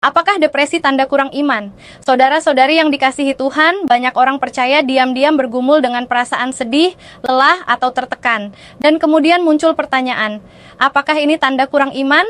Apakah depresi tanda kurang iman? Saudara-saudari yang dikasihi Tuhan, banyak orang percaya diam-diam bergumul dengan perasaan sedih, lelah, atau tertekan. Dan kemudian muncul pertanyaan, apakah ini tanda kurang iman?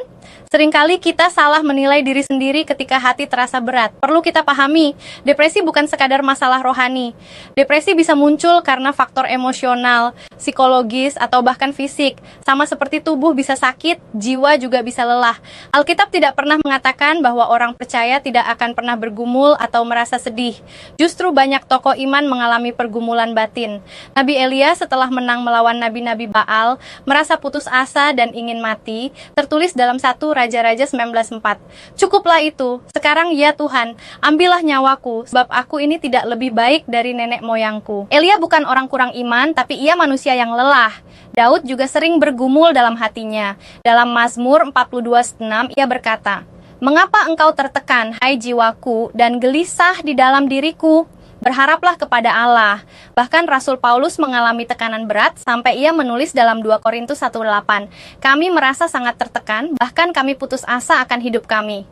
Seringkali kita salah menilai diri sendiri ketika hati terasa berat. Perlu kita pahami, depresi bukan sekadar masalah rohani. Depresi bisa muncul karena faktor emosional, psikologis, atau bahkan fisik. Sama seperti tubuh bisa sakit, jiwa juga bisa lelah. Alkitab tidak pernah mengatakan bahwa orang percaya tidak akan pernah bergumul atau merasa sedih. Justru banyak tokoh iman mengalami pergumulan batin. Nabi Elia setelah menang melawan nabi-nabi Baal, merasa putus asa dan ingin mati, tertulis dalam 1 Raja-Raja 19:4. Cukuplah itu, sekarang ya Tuhan, ambillah nyawaku, sebab aku ini tidak lebih baik dari nenek moyangku. Elia bukan orang kurang iman, tapi ia manusia yang lelah. Daud juga sering bergumul dalam hatinya. Dalam Mazmur 42:6 ia berkata, "Mengapa engkau tertekan, hai jiwaku, dan gelisah di dalam diriku? Berharaplah kepada Allah." Bahkan Rasul Paulus mengalami tekanan berat sampai ia menulis dalam 2 Korintus 1:8, "Kami merasa sangat tertekan, bahkan kami putus asa akan hidup kami."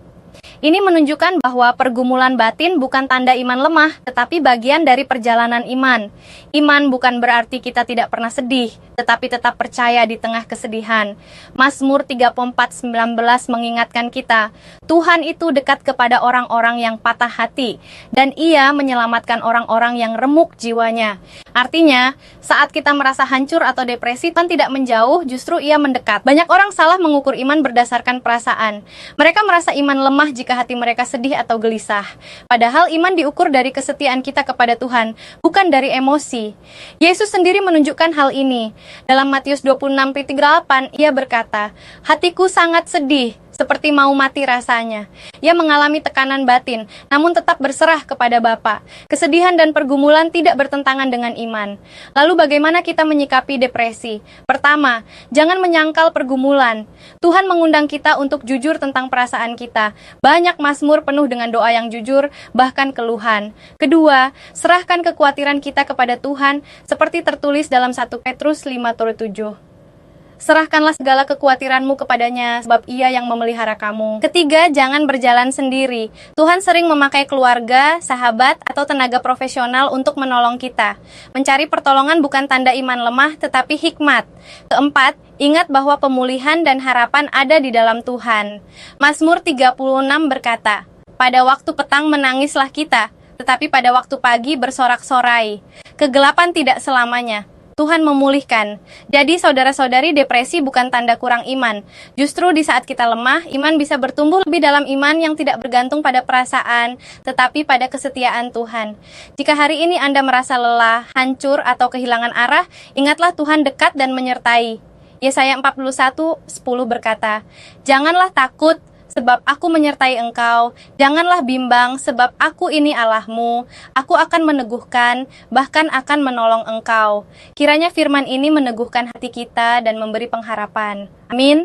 Ini menunjukkan bahwa pergumulan batin bukan tanda iman lemah, tetapi bagian dari perjalanan iman. Iman bukan berarti kita tidak pernah sedih, tetapi tetap percaya di tengah kesedihan. Mazmur 34:19 mengingatkan kita, Tuhan itu dekat kepada orang-orang yang patah hati, dan Ia menyelamatkan orang-orang yang remuk jiwanya. Artinya, saat kita merasa hancur atau depresi, Tuhan tidak menjauh, justru Ia mendekat. Banyak orang salah mengukur iman berdasarkan perasaan. Mereka merasa iman lemah jika hati mereka sedih atau gelisah. Padahal iman diukur dari kesetiaan kita kepada Tuhan, bukan dari emosi. Yesus sendiri menunjukkan hal ini. Dalam Matius 26:38, ia berkata, "Hatiku sangat sedih, seperti mau mati rasanya." Ia mengalami tekanan batin, namun tetap berserah kepada Bapa. Kesedihan dan pergumulan tidak bertentangan dengan iman. Lalu bagaimana kita menyikapi depresi? Pertama, jangan menyangkal pergumulan. Tuhan mengundang kita untuk jujur tentang perasaan kita. Banyak mazmur penuh dengan doa yang jujur, bahkan keluhan. Kedua, serahkan kekhawatiran kita kepada Tuhan, seperti tertulis dalam 1 Petrus 5:7. Serahkanlah segala kekhawatiranmu kepadanya, sebab Ia yang memelihara kamu. Ketiga, jangan berjalan sendiri. Tuhan sering memakai keluarga, sahabat, atau tenaga profesional untuk menolong kita. Mencari pertolongan bukan tanda iman lemah, tetapi hikmat. Keempat, ingat bahwa pemulihan dan harapan ada di dalam Tuhan. Mazmur 36 berkata, "Pada waktu petang menangislah kita, tetapi pada waktu pagi bersorak-sorai." Kegelapan tidak selamanya. Tuhan memulihkan. Jadi saudara-saudari, depresi bukan tanda kurang iman. Justru di saat kita lemah, iman bisa bertumbuh lebih dalam iman yang tidak bergantung pada perasaan, tetapi pada kesetiaan Tuhan. Jika hari ini Anda merasa lelah, hancur, atau kehilangan arah, ingatlah Tuhan dekat dan menyertai. Yesaya 41:10 berkata, "Janganlah takut, sebab aku menyertai engkau. Janganlah bimbang, sebab aku ini Allahmu. Aku akan meneguhkan, bahkan akan menolong engkau." Kiranya firman ini meneguhkan hati kita dan memberi pengharapan. Amin.